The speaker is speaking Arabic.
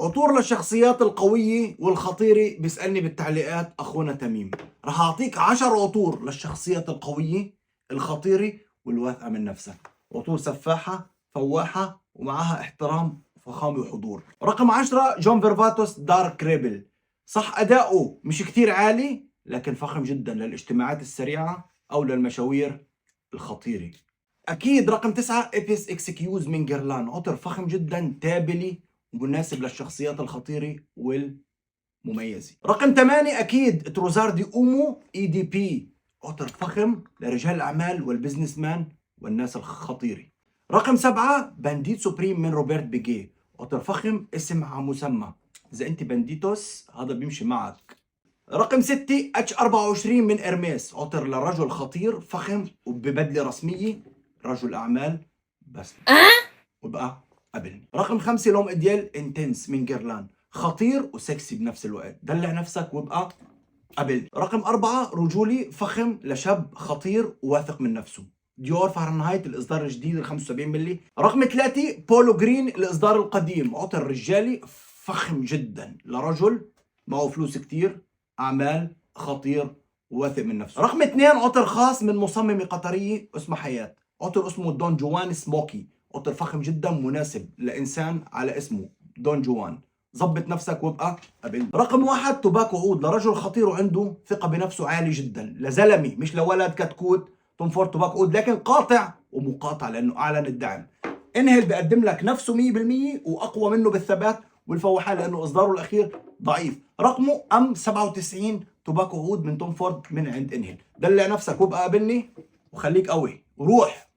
عطور للشخصيات القوية والخطيرة بيسألني بالتعليقات أخونا تميم. رح أعطيك 10 عطور للشخصيات القوية الخطيرة والواثقة من نفسها. عطور سفاحة فواحة ومعها احترام وفخامة وحضور. رقم 10 جون فيرفاتوس دارك ريبل. صح أداؤه مش كتير عالي لكن فخم جدا للاجتماعات السريعة أو للمشاوير الخطيرة. أكيد رقم 9 إبيس إكسكيوز من جيرلان. عطر فخم جدا تابلي ومناسب للشخصيات الخطيرة والمميزة. رقم 8 أكيد تروزاردي أومو إي دي بي. عطر فخم لرجال الأعمال والبزنس مان والناس الخطيرة. رقم 7 بانديت سوبريم من روبرت بيجي. عطر فخم اسم على مسمى، إذا أنت بانديتوس هذا بيمشي معك. رقم 6 اتش 24 من ارميس. عطر لرجل خطير فخم وببدله رسميه، رجل اعمال بس وبقى قبلني. رقم 5 لوم اديال انتنس من جيرلان. خطير وسكسي بنفس الوقت، دلع نفسك وابقى قبلني. رقم 4 رجولي فخم لشاب خطير وواثق من نفسه. ديور فahrenheit الاصدار الجديد ال 75 ملي. رقم 3 بولو جرين الاصدار القديم. عطر رجالي فخم جدا لرجل معه فلوس كتير، اعمال، خطير وواثق من نفسه. رقم 2 عطر خاص من مصممة قطرية اسمها حياة. عطر اسمه دون جوان سموكي. عطر فخم جدا مناسب لإنسان على اسمه دون جوان. ظبط نفسك وابقى قبل. رقم 1 توباكو عود لرجل خطير وعنده ثقة بنفسه عالي جدا، لزلمي مش لولد كتكوت. توم فورد توباكو عود لكن قاطع ومقاطع لأنه أعلن الدعم. انهل بقدم لك نفسه 100% وأقوى منه بالثبات والفواحة لأنه إصداره الأخير ضعيف. رقمه ام 97 توباكو عود من توم فورد من عند انهل. دلع نفسك وابقى قابلني وخليك قوي وروح.